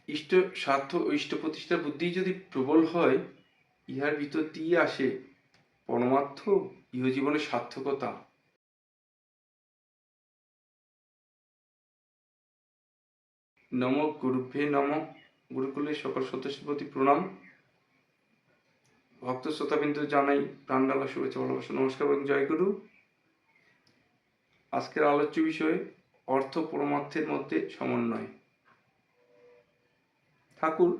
ইষ্ট স্বার্থ ও ইষ্ট প্রতিষ্ঠার বুদ্ধি যদি প্রবল হয়, ইহার ভিতর দিয়ে আসে পরমার্থ ইহজীবনের সার্থকতা। নম গুরুভ্যে নম। গুরুকুলের সকল সদস্যের প্রতি প্রণাম। ভক্ত শ্রোতাবিন্দু জানাই প্রাণডালা শুভেচ্ছা, ভালোবাসা, নমস্কার এবং জয় গুরু। আজকের আলোচ্য বিষয় অর্থ পরমার্থের মধ্যে সমন্বয়। ঠাকুর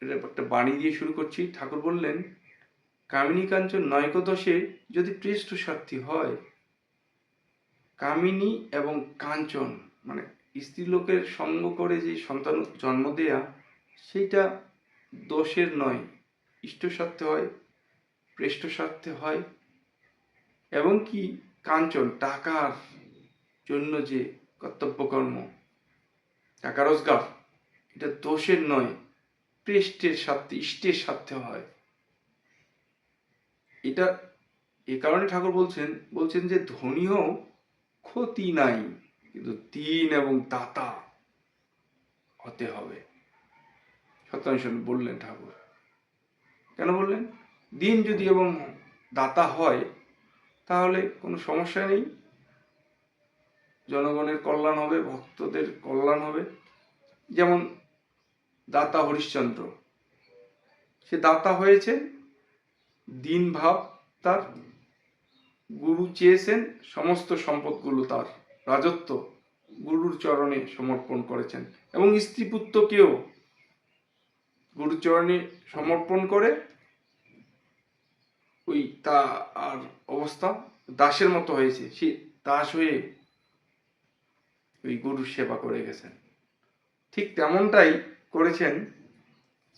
এটা একটা বাণী দিয়ে শুরু করছি। ঠাকুর বললেন, কামিনী কাঞ্চন নয়কদশে যদি পৃষ্ঠ স্বার্থী হয়, কামিনী এবং কাঞ্চন মানে স্ত্রীলোকের সঙ্গ করে যে সন্তান জন্ম দেয়া, সেইটা দোষের নয়, ইষ্ট স্বার্থে হয়, পৃষ্ঠ স্বার্থে হয়। এবং কি কাঞ্চন টাকার জন্য যে কর্তব্যকর্ম, টাকা রোজগার, এটা দোষের নয়, পৃষ্ঠের স্বার্থে, ইষ্টের স্বার্থে হয়। এটা এ কারণে ঠাকুর বলছেন যে ধনী হও, ক্ষতি নাই, কিন্তু দীন এবং দাতা হতে হবে। সত্যানুষ্ঠান বললেন ঠাকুর। কেন বললেন? দীন যদি এবং দাতা হয়, তাহলে কোনো সমস্যা নেই, জনগণের কল্যাণ হবে, ভক্তদের কল্যাণ হবে। যেমন দাতা হরিশ্চন্দ্র, সে দাতা হয়েছে, দীন ভাব তার। গুরু চেয়েছেন সমস্ত সম্পদগুলো, তার রাজত্ব গুরুর চরণে সমর্পণ করেছেন, এবং স্ত্রী পুত্রকেও গুরুর চরণে সমর্পণ করে ওই তা আর অবস্থা দাসের মতো হয়েছে। সে দাস হয়ে ওই গুরুর সেবা করে গেছেন। ঠিক তেমনটাই করেছেন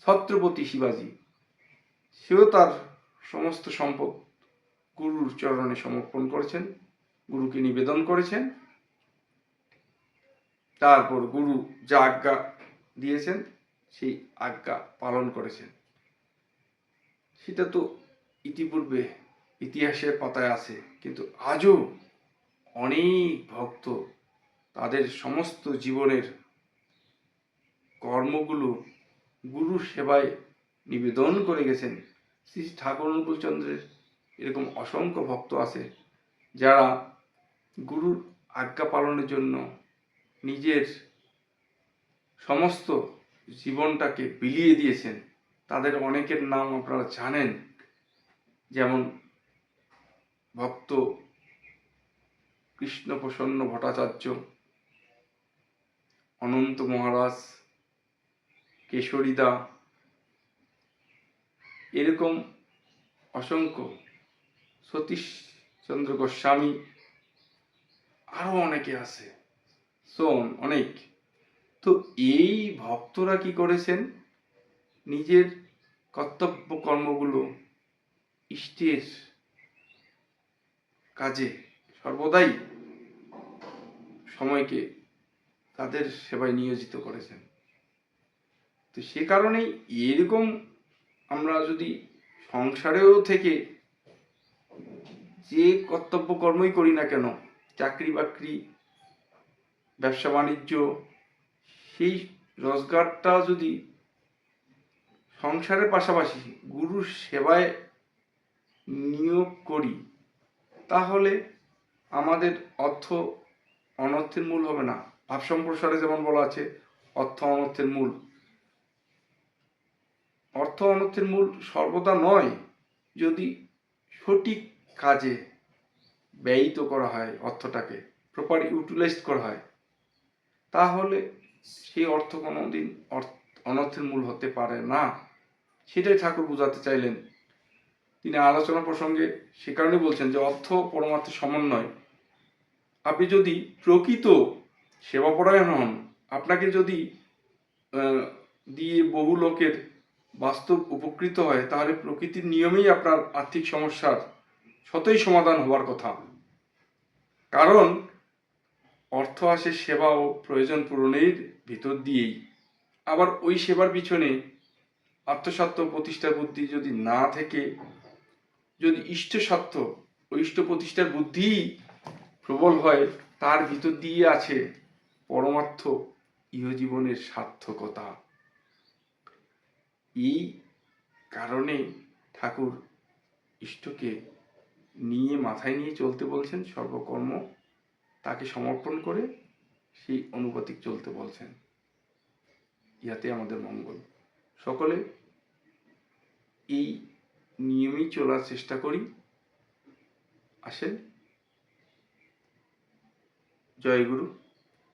ছত্রপতি শিবাজী। সেও তার সমস্ত সম্পদ গুরুর চরণে সমর্পণ করেছেন, গুরুকে নিবেদন করেছেন। তারপর গুরু যা আজ্ঞা দিয়েছেন সেই আজ্ঞা পালন করেছেন। সেটা তো ইতিপূর্বে ইতিহাসের পাতায় আছে, কিন্তু আজও অনেক ভক্ত তাদের সমস্ত জীবনের কর্মগুলো গুরুর সেবায় নিবেদন করে গেছেন। শ্রী ঠাকুর অনুকূলচন্দ্রের এরকম অসংখ্য ভক্ত আছে যারা গুরুর আজ্ঞা পালনের জন্য নিজের সমস্ত জীবনটাকে বিলিয়ে দিয়েছেন। তাদের অনেকের নাম আপনারা জানেন, যেমন ভক্ত কৃষ্ণপ্রসন্ন ভট্টাচার্য, অনন্ত মহারাজ, কেশরীদা, এরকম অসংখ্য, সতীশচন্দ্র গোস্বামী, আরও অনেকে আছে, অনেক। তো এই ভক্তরা কি করেছেন? নিজের কর্তব্য কর্মগুলো ইষ্টের কাজে সর্বদাই সময়কে তাদের সেবায় নিয়োজিত করেছেন। তো সে কারণেই এরকম আমরা যদি সংসারেও থেকে যে কর্তব্য কর্মই করি না কেন, চাকরি বাকরি, ব্যবসা বাণিজ্য, সেই রোজগারটা যদি সংসারের পাশাপাশি গুরুর সেবায় নিয়োগ করি, তাহলে আমাদের অর্থ অনর্থের মূল হবে না। ভাব সম্প্রসারে যেমন বলা আছে, অর্থ অনর্থের মূল। অর্থ অনর্থের মূল সর্বদা নয়, যদি সঠিক কাজে ব্যয়িত করা হয়, অর্থটাকে প্রপার ইউটিলাইজ করা হয়, তাহলে সেই অর্থ কোনোদিন অনর্থের মূল হতে পারে না। সেটাই ঠাকুর বোঝাতে চাইলেন। তিনি আলোচনা প্রসঙ্গে সে কারণে বলছেন যে অর্থ পরমার্থের সমন্বয়। আপনি যদি প্রকৃত সেবাপরায়ণ হন, আপনাকে যদি দিয়ে বহু লোকের বাস্তব উপকৃত হয়, তাহলে প্রকৃতির নিয়মেই আপনার আর্থিক সমস্যার সতই সমাধান হওয়ার কথা। কারণ অর্থ আসে সেবা ও প্রয়োজন পূরণের ভিতর দিয়েই। আবার ওই সেবার পিছনে আত্মস্বার্থ প্রতিষ্ঠার বুদ্ধি যদি না থেকে, যদি ইষ্ট স্বার্থ ও ইষ্ট প্রতিষ্ঠার বুদ্ধি প্রবল হয়, তার ভিতর দিয়ে আছে পরমার্থ ইহজীবনের সার্থকতা। এই কারণে ঠাকুর ইষ্টকে নিয়ে মাথায় নিয়ে চলতে বলছেন, সর্বকর্ম তাকে সমর্পণ করে সেই অনুপাতিক চলতে বলছেন। ইহাতে আমাদের মঙ্গল। সকলে এই নিয়মেই চলার চেষ্টা করি। আসেন। জয় গুরু।